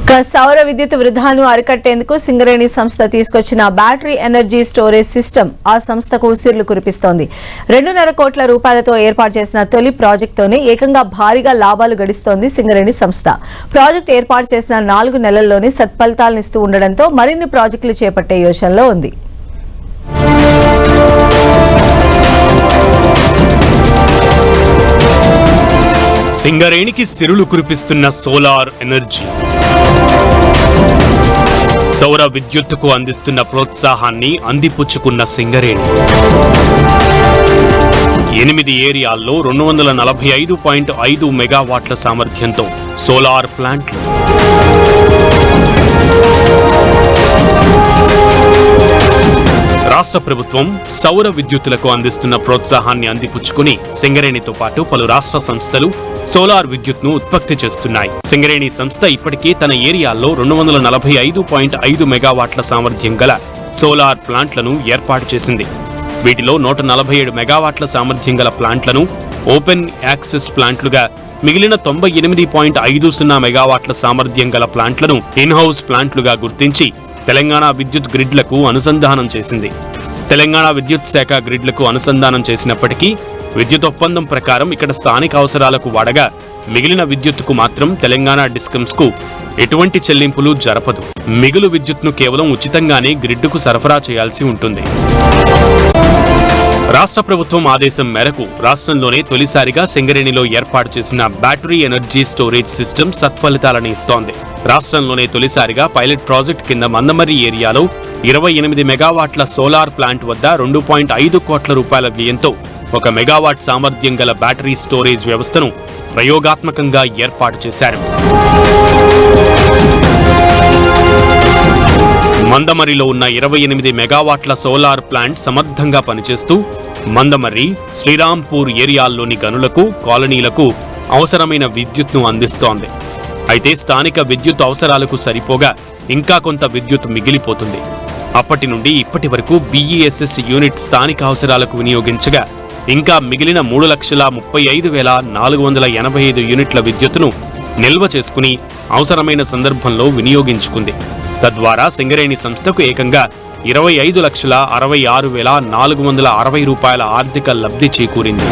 సౌర విద్యుత్ వృధాను అరికట్టేందుకు సింగరేణి సంస్థ తీసుకొచ్చిన బ్యాటరీ ఎనర్జీ స్టోరేజ్ సిస్టమ్ ఆ సంస్థకు ఉసిర్లు కురిపిస్తోంది. 2.5 కోట్ల రూపాయలతో ఏర్పాటు చేసిన తొలి ప్రాజెక్టుతోనే ఏకంగా భారీగా లాభాలు గడిస్తోంది సింగరేణి సంస్థ. ప్రాజెక్టు ఏర్పాటు చేసిన 4 నెలల్లోనే సత్ఫలితాలనిస్తూ ఉండడంతో మరిన్ని ప్రాజెక్టులు చేపట్టే యోచనలో ఉంది. సింగరేణికి సిరులు కురిపిస్తున్న సోలార్ ఎనర్జీ, సౌర విద్యుత్తుకు అందిస్తున్న ప్రోత్సాహాన్ని అందిపుచ్చుకున్న సింగరేణి 8 ఏరియాల్లో 245.5 మెగావాట్ల సామర్థ్యంతో సోలార్ ప్లాంట్లు, రాష్ట్ర ప్రభుత్వం సౌర విద్యుత్తులకు అందిస్తున్న ప్రోత్సాహాన్ని అందిపుచ్చుకుని సింగరేణితో పాటు పలు రాష్ట్ర సంస్థలు సోలార్ విద్యుత్ను ఉత్పత్తి చేస్తున్నాయి. సింగరేణి సంస్థ ఇప్పటికే తన ఏరియాల్లో 245.5 మెగావాట్ల సామర్థ్యం గల సోలార్ ప్లాంట్లను ఏర్పాటు చేసింది. వీటిలో 147 మెగావాట్ల సామర్థ్యం గల ప్లాంట్లను ఓపెన్ యాక్సెస్ ప్లాంట్లుగా, మిగిలిన 98.50 మెగావాట్ల సామర్థ్యం గల ప్లాంట్లను ఇన్హౌస్ ప్లాంట్లుగా గుర్తించి తెలంగాణ విద్యుత్ గ్రిడ్లకు అనుసంధానం చేసింది. తెలంగాణ విద్యుత్ శాఖ గ్రిడ్లకు అనుసంధానం చేసినప్పటికీ విద్యుత్ ఒప్పందం ప్రకారం ఇక్కడ స్థానిక అవసరాలకు వాడగా మిగిలిన విద్యుత్తుకు మాత్రం తెలంగాణ డిస్కమ్స్ కు ఎటువంటి చెల్లింపులు జరపదు. మిగులు విద్యుత్ను కేవలం ఉచితంగానే గ్రిడ్డుకు సరఫరా చేయాల్సి ఉంటుంది. రాష్ట్ర ప్రభుత్వం ఆదేశం మేరకు రాష్ట్రంలోనే తొలిసారిగా సింగరేణిలో ఏర్పాటు చేసిన బ్యాటరీ ఎనర్జీ స్టోరేజ్ సిస్టమ్ సత్ఫలితాలను ఇస్తోంది. రాష్ట్రంలోనే తొలిసారిగా పైలట్ ప్రాజెక్ట్ కింద మందమర్రి ఏరియాలో 28 మెగావాట్ల సోలార్ ప్లాంట్ వద్ద 2.5 కోట్ల రూపాయల వ్యయంతో 1 మెగావాట్ సామర్థ్యం గల బ్యాటరీ స్టోరేజ్ వ్యవస్థను ప్రయోగాత్మకంగా ఏర్పాటు చేశారు. మందమర్రిలో ఉన్న 28 మెగావాట్ల సోలార్ ప్లాంట్ సమర్థంగా పనిచేస్తూ మందమర్రి, శ్రీరాంపూర్ ఏరియాల్లోని గనులకు, కాలనీలకు అవసరమైన విద్యుత్ను అందిస్తోంది. అయితే స్థానిక విద్యుత్ అవసరాలకు సరిపోగా ఇంకా కొంత విద్యుత్ మిగిలిపోతుంది. అప్పటి నుండి ఇప్పటి వరకు BESS యూనిట్ స్థానిక అవసరాలకు వినియోగించగా ఇంకా మిగిలిన 3,35,485 యూనిట్ల విద్యుత్తును నిల్వ చేసుకుని అవసరమైన సందర్భంలో వినియోగించుకుంది. తద్వారా సింగరేణి సంస్థకు ఏకంగా 25,66,460 రూపాయల ఆర్థిక లబ్ధి చేకూరింది.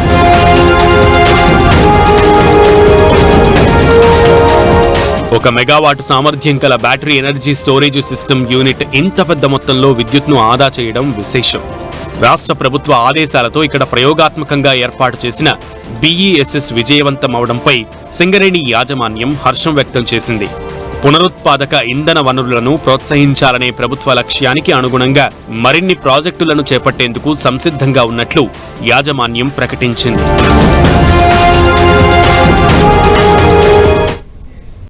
1 మెగావాట్ సామర్థ్యం గల battery energy storage system unit ఇంత పెద్ద మొత్తంలో విద్యుత్ను ఆదా చేయడం విశేషం. రాష్ట్ర ప్రభుత్వ ఆదేశాలతో ఇక్కడ ప్రయోగాత్మకంగా ఏర్పాటు చేసిన BESS విజయవంతమవడంపై సింగరేణి యాజమాన్యం హర్షం వ్యక్తం చేసింది. పునరుత్పాదక ఇంధన వనరులను ప్రోత్సహించాలనే ప్రభుత్వ లక్ష్యానికి అనుగుణంగా మరిన్ని ప్రాజెక్టులను చేపట్టేందుకు సంసిద్ధంగా ఉన్నట్లు యాజమాన్యం ప్రకటించింది.